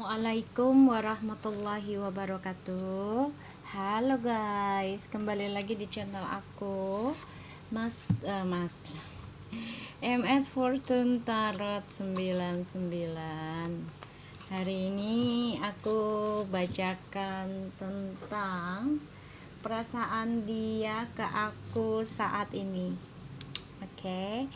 Assalamualaikum warahmatullahi wabarakatuh. Halo guys, kembali lagi di channel aku, Mas MS Fortune Tarot 99. Hari ini aku bacakan tentang perasaan dia ke aku saat ini. Oke,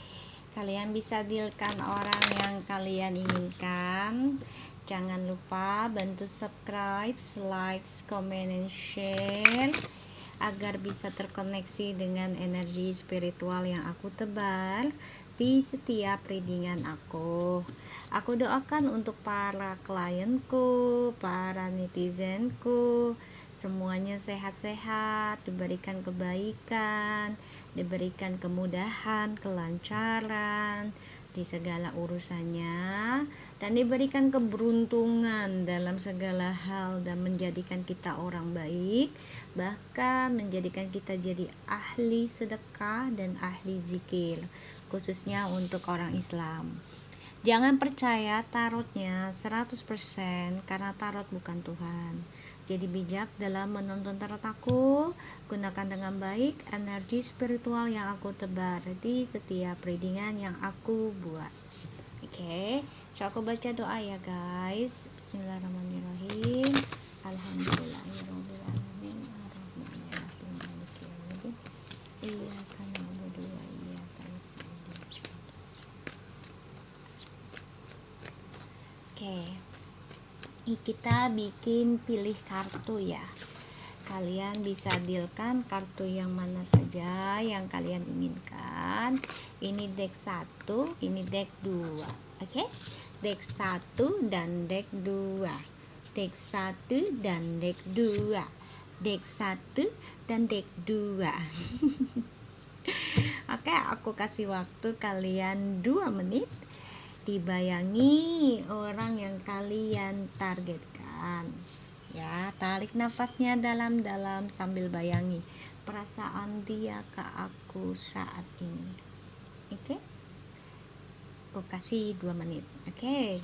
kalian bisa dealkan orang yang kalian inginkan. Jangan lupa bantu subscribe, like, comment, and share agar bisa terkoneksi dengan energi spiritual yang aku tebar di setiap readingan aku. Aku doakan untuk para klienku, para netizenku, semuanya sehat-sehat, diberikan kebaikan, diberikan kemudahan, kelancaran di segala urusannya, dan diberikan keberuntungan dalam segala hal, dan menjadikan kita orang baik, bahkan menjadikan kita jadi ahli sedekah dan ahli zikir, khususnya untuk orang Islam. Jangan percaya tarotnya 100% karena tarot bukan Tuhan. Jadi bijak dalam menonton tarot aku, gunakan dengan baik energi spiritual yang aku tebar di setiap readingan yang aku buat. Oke, so aku baca doa ya guys. Bismillahirrahmanirrahim. Alhamdulillahirabbil alamin. Arrahmanirrahim. Maliki yaumiddin. Iyyaka na'budu wa iyyaka nasta'in. Oke. Kita bikin pilih kartu ya. Kalian bisa dealkan kartu yang mana saja yang kalian inginkan. Ini deck 1, ini deck 2. Oke? Deck 1 dan deck 2. Deck 1 dan deck 2. Deck 1 dan deck 2. Oke, aku kasih waktu kalian 2 menit. Dibayangi orang yang kalian targetkan ya, tarik nafasnya dalam-dalam sambil bayangi perasaan dia ke aku saat ini. Oke, aku kasih 2 menit. Oke.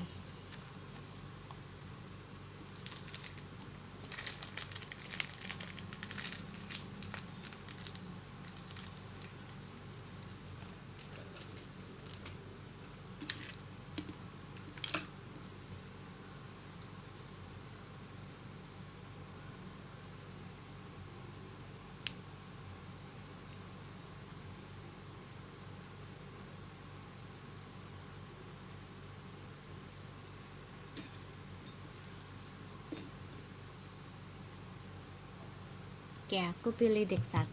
Oke, aku pilih deck 1.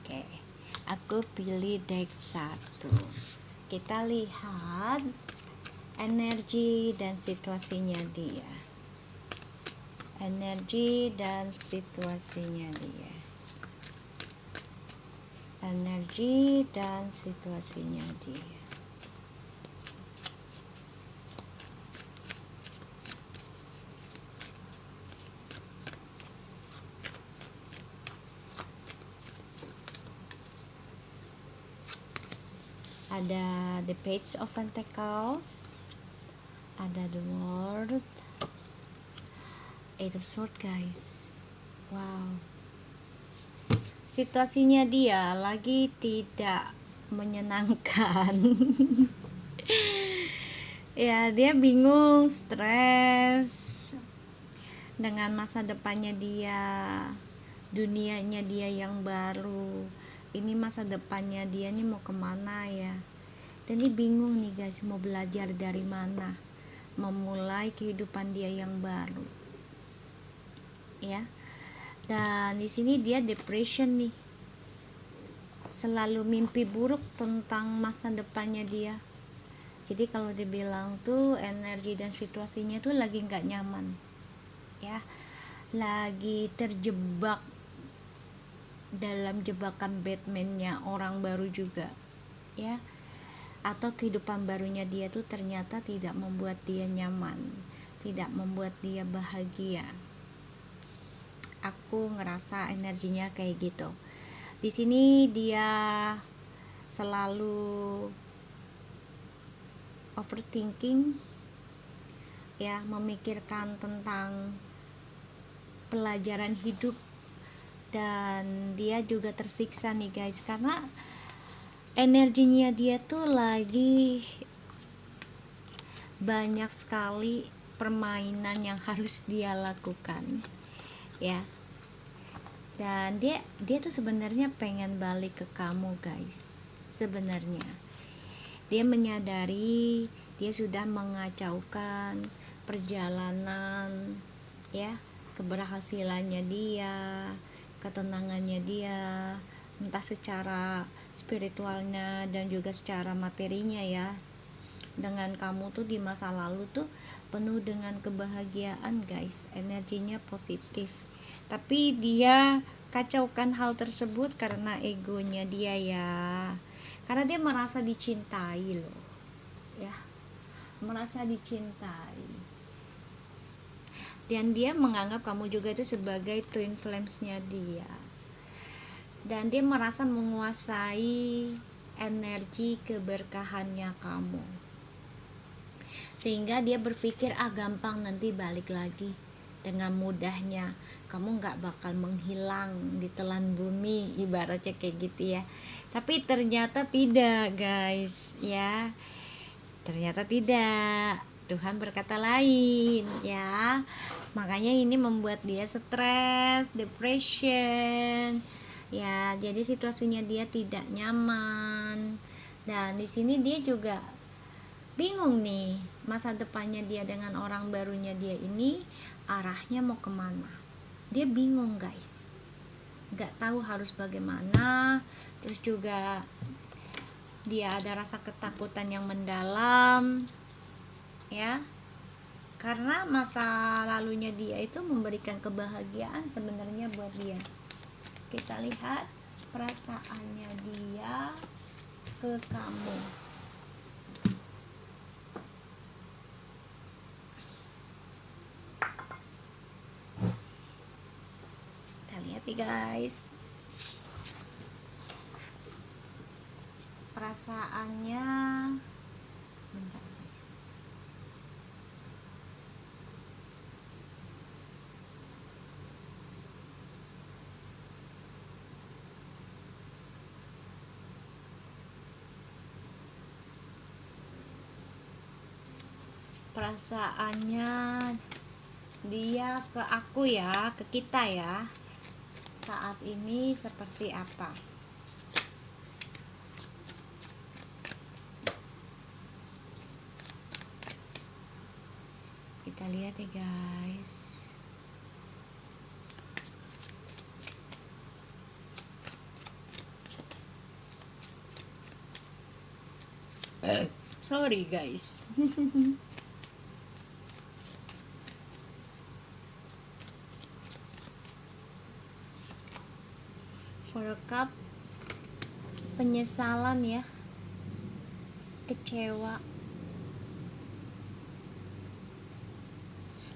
Oke, aku pilih deck 1. Kita lihat energi dan situasinya dia. Energi dan situasinya dia. Energi dan situasinya dia. Ada the Page of Pentacles, ada the World, Eight of Swords guys. Wow, situasinya dia lagi tidak menyenangkan. Ya, dia bingung, stres dengan masa depannya dia, dunianya dia yang baru. Ini masa depannya dia nih mau kemana ya. Dan dia bingung nih guys, mau belajar dari mana, memulai kehidupan dia yang baru ya. Dan di sini dia depression nih, selalu mimpi buruk tentang masa depannya dia. Jadi kalau dibilang tuh energi dan situasinya tuh lagi nggak nyaman ya, lagi terjebak dalam jebakan Batman-nya orang baru juga ya, atau kehidupan barunya dia tuh ternyata tidak membuat dia nyaman, tidak membuat dia bahagia. Aku ngerasa energinya kayak gitu. Di sini dia selalu overthinking, ya, memikirkan tentang pelajaran hidup, dan dia juga tersiksa nih guys, karena energinya dia tuh lagi banyak sekali permainan yang harus dia lakukan ya. Dan dia tuh sebenarnya pengen balik ke kamu guys. Sebenarnya dia menyadari dia sudah mengacaukan perjalanan ya, keberhasilannya dia, ketenangannya dia, entah secara spiritualnya dan juga secara materinya ya. Dengan kamu tuh di masa lalu tuh penuh dengan kebahagiaan guys, energinya positif, tapi dia kacaukan hal tersebut karena egonya dia ya, karena dia merasa dicintai loh ya, merasa dicintai, dan dia menganggap kamu juga itu sebagai twin flamesnya dia, dan dia merasa menguasai energi keberkahannya kamu, sehingga dia berpikir gampang nanti balik lagi dengan mudahnya, kamu nggak bakal menghilang ditelan bumi, ibaratnya kayak gitu ya. Tapi ternyata tidak guys ya, ternyata tidak, Tuhan berkata lain ya. Makanya ini membuat dia stres, depression ya, jadi situasinya dia tidak nyaman, dan di sini dia juga bingung nih masa depannya dia dengan orang barunya dia ini arahnya mau kemana. Dia bingung guys, nggak tahu harus bagaimana. Terus juga dia ada rasa ketakutan yang mendalam ya, karena masa lalunya dia itu memberikan kebahagiaan sebenarnya buat dia. Kita lihat perasaannya dia ke kamu. Kita lihat nih guys, perasaannya, bentar guys, perasaannya dia ke aku ya, ke kita ya, saat ini seperti apa. Kita lihat ya guys. Sorry guys. For a cup, penyesalan ya, kecewa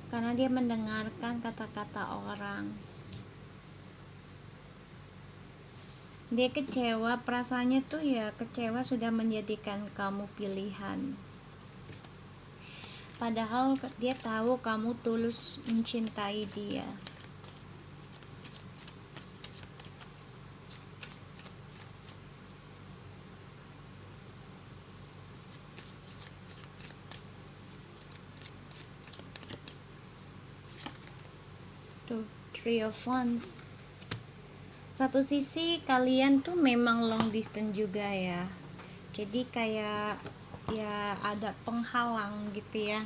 karena dia mendengarkan kata-kata orang. Dia kecewa, perasaannya tuh ya kecewa sudah menjadikan kamu pilihan, padahal dia tahu kamu tulus mencintai dia. Tuh, Three of Wands. Satu sisi kalian tuh memang long distance juga ya, jadi kayak ya ada penghalang gitu ya,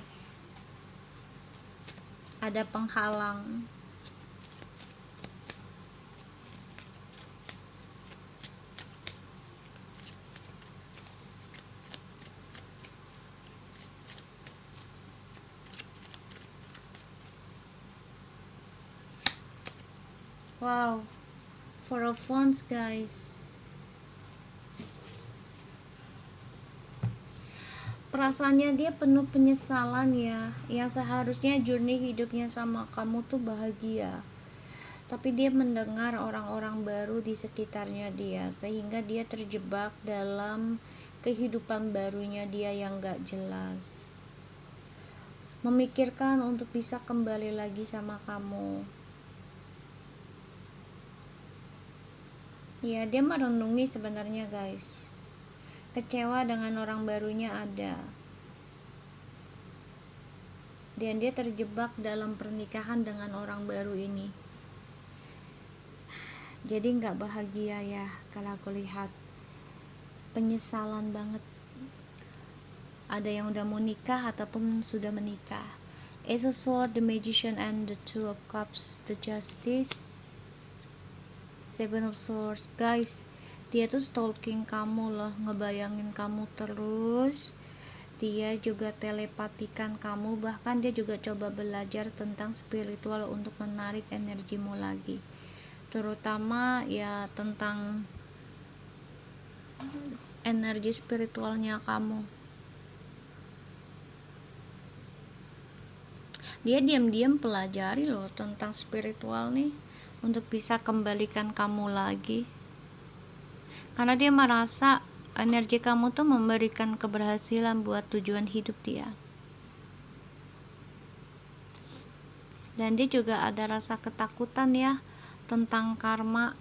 ada penghalang. Wow, Four of Wands guys. Perasaannya dia penuh penyesalan ya, yang seharusnya journey hidupnya sama kamu tuh bahagia, tapi dia mendengar orang-orang baru di sekitarnya dia, sehingga dia terjebak dalam kehidupan barunya dia yang gak jelas. memikirkan untuk bisa kembali lagi sama kamu. Ya, dia merenungi sebenarnya guys. Kecewa dengan orang barunya ada. Dan dia terjebak dalam pernikahan dengan orang baru ini. Jadi nggak bahagia ya kalau aku lihat. Penyesalan banget. Ada yang udah mau nikah ataupun sudah menikah. Ace of Swords, the Magician, and the Two of Cups, the Justice, Seven of Swords. Guys, dia tuh stalking kamu loh, ngebayangin kamu terus. Dia juga telepatikan kamu, bahkan dia juga coba belajar tentang spiritual untuk menarik energimu lagi, terutama ya tentang energi spiritualnya kamu. Dia diam-diam pelajari loh tentang spiritual nih untuk bisa kembalikan kamu lagi, karena dia merasa energi kamu tuh memberikan keberhasilan buat tujuan hidup dia. Dan dia juga ada rasa ketakutan ya tentang karma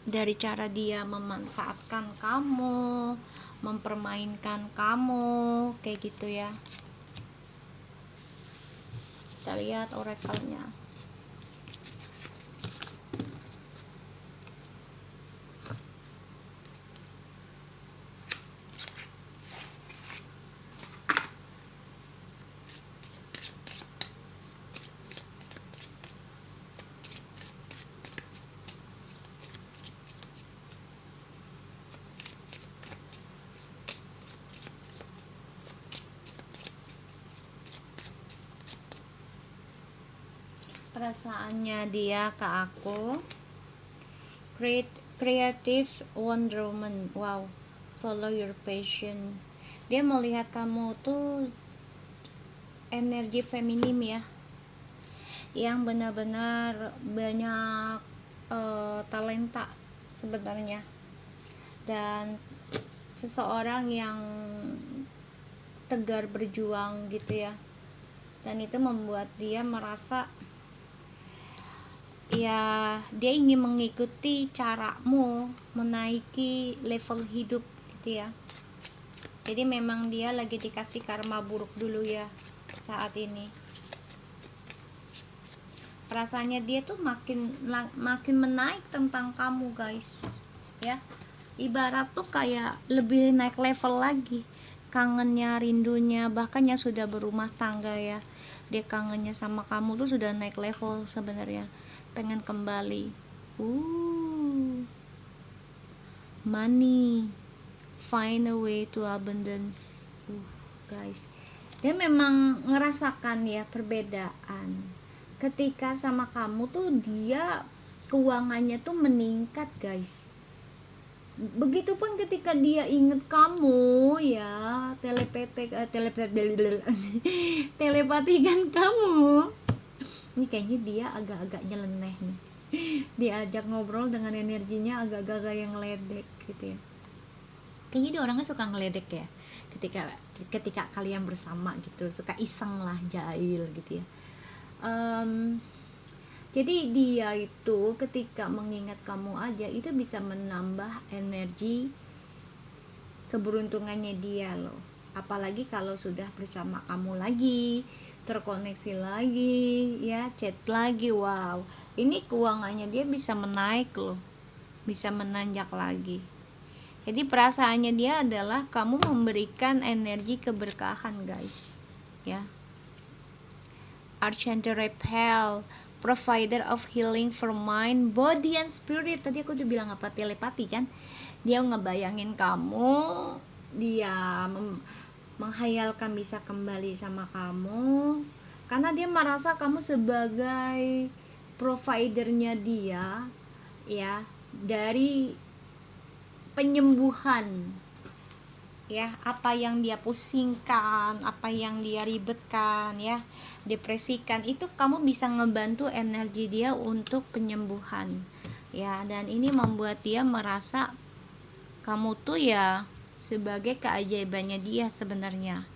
dari cara dia memanfaatkan kamu, mempermainkan kamu, kayak gitu ya. Kita lihat orakelnya. Perasaannya dia ke aku, creative Wonder Woman. Wow, follow your passion. Dia melihat kamu tuh energi feminim ya, yang benar-benar banyak talenta sebenarnya, dan seseorang yang tegar berjuang gitu ya. Dan itu membuat dia merasa ya dia ingin mengikuti caramu menaiki level hidup gitu ya. Jadi memang dia lagi dikasih karma buruk dulu ya saat ini. Perasaannya dia tuh makin menaik tentang kamu guys ya. Ibarat tuh kayak lebih naik level lagi, kangennya, rindunya, bahkan yang sudah berumah tangga ya, dia kangennya sama kamu tuh sudah naik level sebenarnya, pengen kembali. Money, find a way to abundance. Guys, dia memang ngerasakan ya perbedaan. Ketika sama kamu tuh dia keuangannya tuh meningkat guys. Begitupun ketika dia inget kamu ya, telepatikan kamu. Ini kayaknya dia agak-agak nyeleneh nih. Diajak ngobrol dengan energinya agak-agak yang ngeledek gitu ya. Kayaknya dia orangnya suka ngeledek ya. Ketika kalian bersama gitu, suka iseng lah, jahil gitu ya. Jadi dia itu ketika mengingat kamu aja itu bisa menambah energi keberuntungannya dia loh. Apalagi kalau sudah bersama kamu lagi, terkoneksi lagi ya, chat lagi. Wow, ini keuangannya dia bisa menaik loh, bisa menanjak lagi. Jadi perasaannya dia adalah kamu memberikan energi keberkahan guys ya. Archangel Raphael, provider of healing for mind, body and spirit. Tadi aku udah bilang apa, telepati kan. Dia ngebayangin kamu, dia menghayalkan bisa kembali sama kamu, karena dia merasa kamu sebagai providernya dia ya, dari penyembuhan ya, apa yang dia pusingkan, apa yang dia ribetkan ya, depresikan, itu kamu bisa ngebantu energi dia untuk penyembuhan ya. Dan ini membuat dia merasa kamu tuh ya sebagai keajaibannya dia sebenarnya.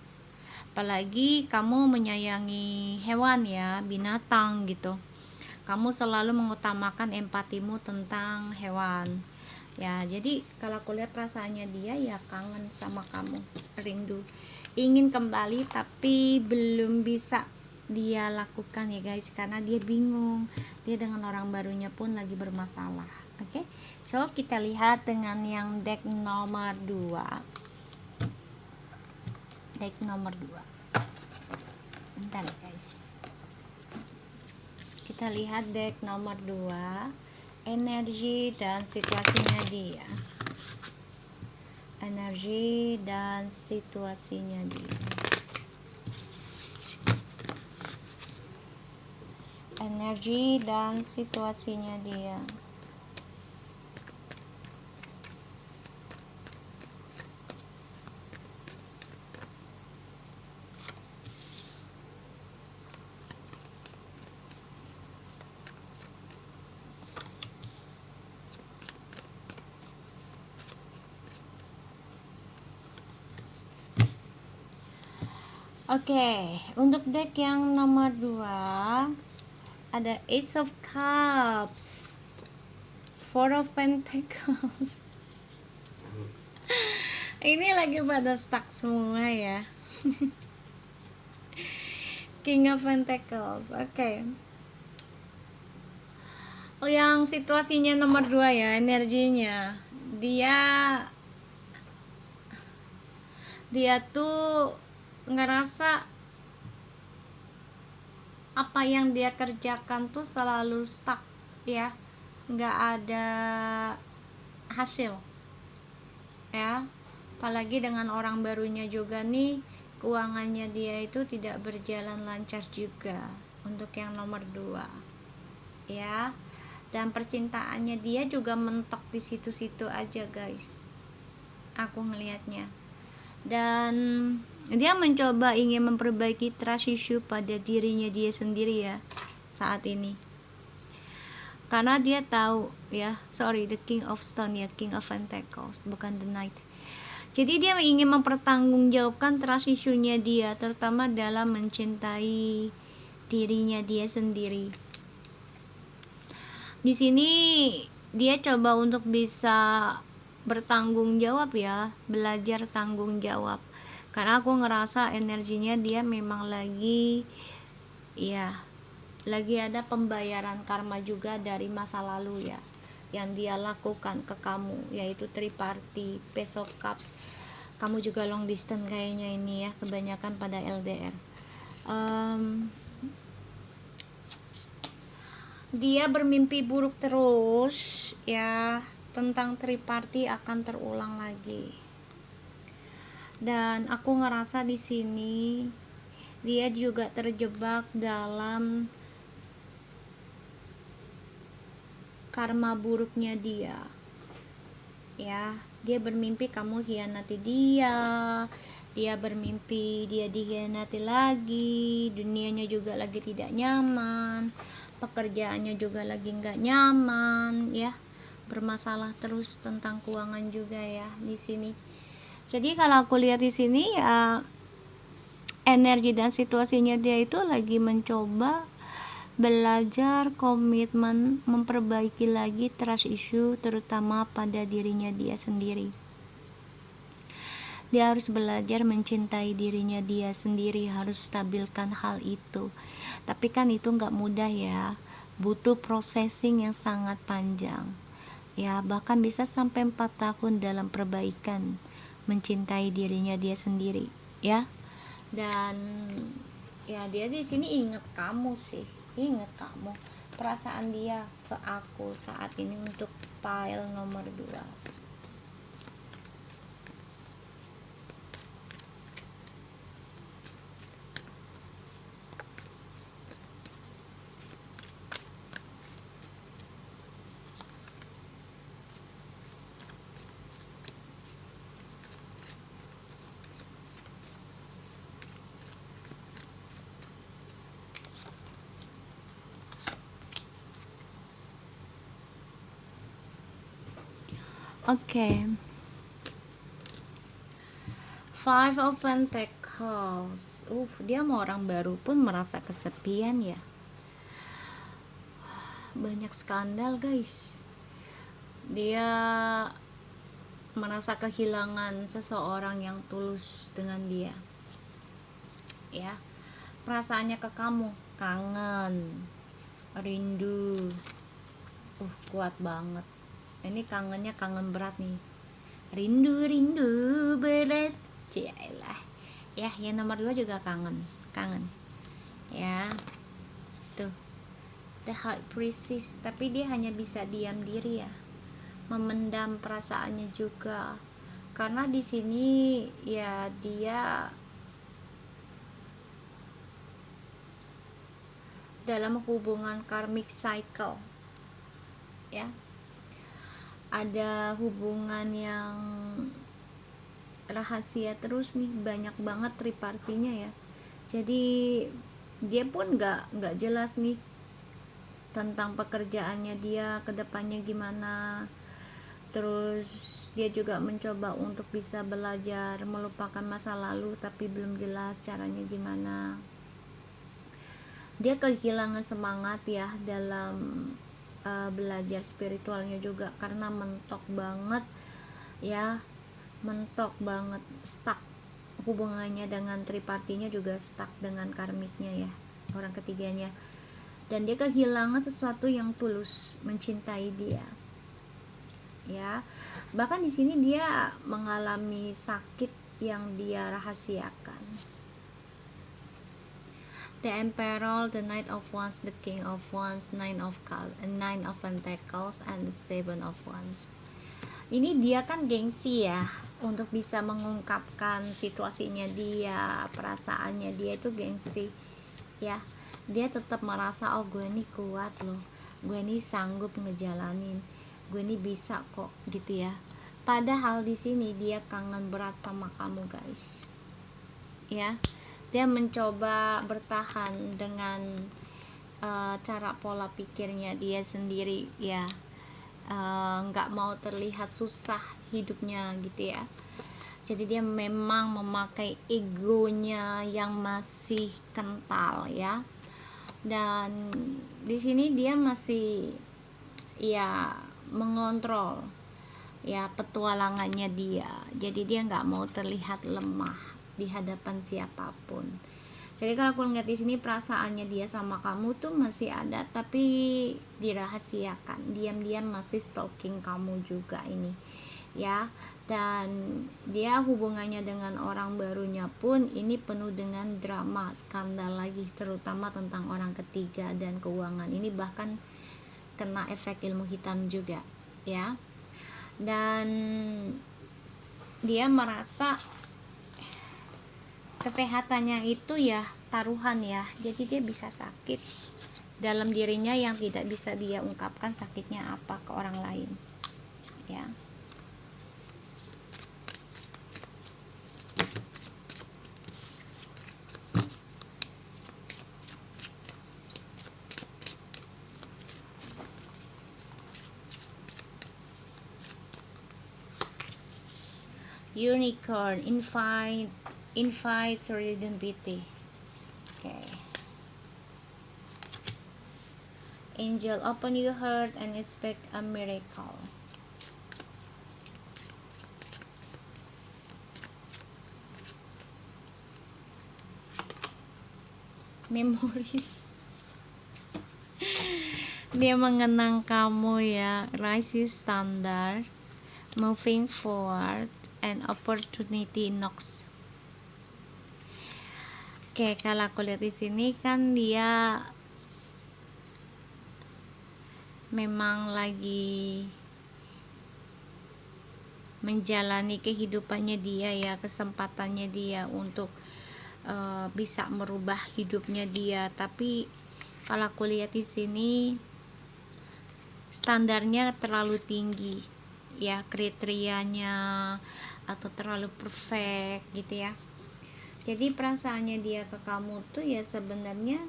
Apalagi kamu menyayangi hewan ya, binatang gitu. Kamu selalu mengutamakan empatimu tentang hewan. Ya, jadi kalau aku lihat perasaannya dia ya kangen sama kamu, rindu, ingin kembali tapi belum bisa dia lakukan ya guys, karena dia bingung. Dia dengan orang barunya pun lagi bermasalah. Oke. So, kita lihat dengan yang deck nomor 2. Deck nomor 2. Bentar ya guys. Kita lihat deck nomor 2, energi dan situasinya dia. Energi dan situasinya dia. Energi dan situasinya dia. Oke, untuk deck yang nomor 2 ada Ace of Cups, Four of Pentacles. Ini lagi pada stuck semua ya. King of Pentacles. Oke. Oh, yang situasinya nomor 2 ya, energinya. Dia tuh ngerasa apa yang dia kerjakan tuh selalu stuck ya, nggak ada hasil ya. Apalagi dengan orang barunya juga nih, keuangannya dia itu tidak berjalan lancar juga untuk yang nomor 2 ya. Dan percintaannya dia juga mentok di situ-situ aja guys, aku ngelihatnya. Dan dia mencoba ingin memperbaiki trust issue pada dirinya dia sendiri ya saat ini, karena dia tahu ya, the King of Stone ya, King of Pentacles, bukan the Knight. Jadi dia ingin mempertanggungjawabkan trust issue-nya dia, terutama dalam mencintai dirinya dia sendiri. Di sini dia coba untuk bisa bertanggung jawab ya, belajar tanggung jawab, karena aku ngerasa energinya dia memang lagi ada pembayaran karma juga dari masa lalu ya, yang dia lakukan ke kamu, yaitu triparty, Page of Cups. Kamu juga long distance kayaknya ini ya, kebanyakan pada LDR. Dia bermimpi buruk terus ya, tentang triparty akan terulang lagi. Dan aku ngerasa di sini dia juga terjebak dalam karma buruknya dia ya. Dia bermimpi kamu hianati dia bermimpi dia dikhianati lagi, dunianya juga lagi tidak nyaman, pekerjaannya juga lagi nggak nyaman ya, bermasalah terus tentang keuangan juga ya di sini. Jadi kalau aku lihat di sini ya, energi dan situasinya dia itu lagi mencoba belajar komitmen, memperbaiki lagi trust issue, terutama pada dirinya dia sendiri. Dia harus belajar mencintai dirinya dia sendiri, harus stabilkan hal itu. Tapi kan itu nggak mudah ya, butuh processing yang sangat panjang ya, bahkan bisa sampai 4 tahun dalam perbaikan mencintai dirinya dia sendiri ya. Dan ya dia di sini ingat kamu sih, ingat kamu, perasaan dia ke aku saat ini untuk pile nomor 2. Oke. Five of Pentacles. Dia mau orang baru pun merasa kesepian ya. Banyak skandal guys. Dia merasa kehilangan seseorang yang tulus dengan dia. Ya, perasaannya ke kamu kangen, rindu. Kuat banget. Ini kangennya kangen berat nih. Rindu berat. Cialah. Ya, yang nomor 2 juga kangen. Ya. Tuh. The High Priestess, tapi dia hanya bisa diam diri ya. Memendam perasaannya juga. Karena di sini ya dia dalam hubungan karmic cycle. Ya. Ada hubungan yang rahasia terus nih, banyak banget tripartinya ya. Jadi dia pun nggak jelas nih tentang pekerjaannya dia ke depannya gimana. Terus dia juga mencoba untuk bisa belajar melupakan masa lalu, tapi belum jelas caranya gimana. Dia kehilangan semangat ya dalam belajar spiritualnya juga, karena mentok banget ya, stuck hubungannya dengan tripartinya, juga stuck dengan karmiknya ya, orang ketiganya. Dan dia kehilangan sesuatu yang tulus mencintai dia ya. Bahkan di sini dia mengalami sakit yang dia rahasiakan. The Emperor, the Knight of Wands, the King of Wands, Nine of Pentacles, and the Seven of Wands. Ini dia kan gengsi ya, untuk bisa mengungkapkan situasinya dia, perasaannya dia itu gengsi ya. Dia tetap merasa gue ini kuat loh, gue ini sanggup ngejalanin, gue ini bisa kok gitu ya. Padahal di sini dia kangen berat sama kamu guys ya. Dia mencoba bertahan dengan cara pola pikirnya dia sendiri ya, nggak mau terlihat susah hidupnya gitu ya. Jadi dia memang memakai egonya yang masih kental ya. Dan di sini dia masih ya mengontrol ya petualangannya dia. Jadi dia nggak mau terlihat lemah di hadapan siapapun. Jadi kalau aku lihat di sini perasaannya dia sama kamu tuh masih ada, tapi dirahasiakan. Diam-diam masih stalking kamu juga ini ya. Dan dia hubungannya dengan orang barunya pun ini penuh dengan drama, skandal lagi, terutama tentang orang ketiga dan keuangan. Ini bahkan kena efek ilmu hitam juga ya. Dan dia merasa kesehatannya itu ya taruhan ya. Jadi dia bisa sakit dalam dirinya yang tidak bisa dia ungkapkan sakitnya apa ke orang lain ya. Unicorn, invite serendipity. Okay. Angel, open your heart and expect a miracle. Memories. Dia mengenang kamu ya. Rise your standard, moving forward, and opportunity knocks. Oke, kalau aku lihat di sini kan dia memang lagi menjalani kehidupannya dia ya, kesempatannya dia untuk bisa merubah hidupnya dia. Tapi kalau aku lihat di sini standarnya terlalu tinggi ya, kriterianya, atau terlalu perfect gitu ya. Jadi perasaannya dia ke kamu tuh ya sebenarnya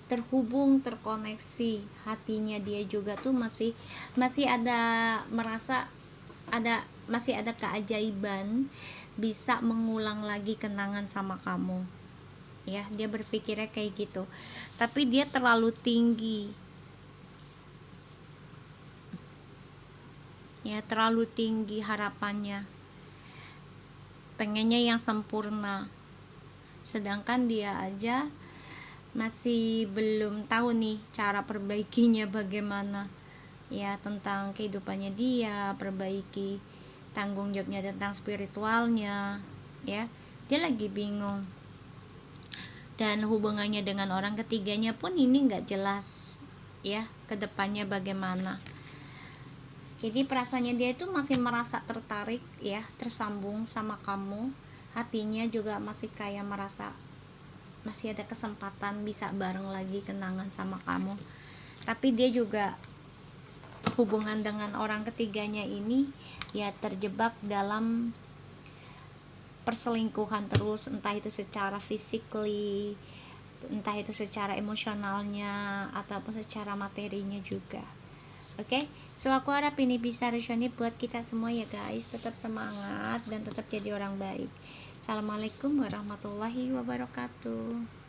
terhubung, terkoneksi. Hatinya dia juga tuh masih ada merasa masih ada keajaiban bisa mengulang lagi kenangan sama kamu. Ya, dia berpikirnya kayak gitu. Tapi dia terlalu tinggi. Ya, terlalu tinggi harapannya. Pengennya yang sempurna. Sedangkan dia aja masih belum tahu nih cara perbaikinya bagaimana. Ya, tentang kehidupannya dia, perbaiki tanggung jawabnya tentang spiritualnya. Ya, dia lagi bingung. Dan hubungannya dengan orang ketiganya pun ini nggak jelas ya kedepannya bagaimana. Jadi perasaannya dia itu masih merasa tertarik ya, tersambung sama kamu, hatinya juga masih kayak merasa masih ada kesempatan bisa bareng lagi kenangan sama kamu. Tapi dia juga hubungan dengan orang ketiganya ini ya terjebak dalam perselingkuhan terus, entah itu secara physically, entah itu secara emosionalnya ataupun secara materinya juga. Oke, so aku harap ini bisa resonate buat kita semua ya guys. Tetap semangat dan tetap jadi orang baik. Assalamualaikum warahmatullahi wabarakatuh.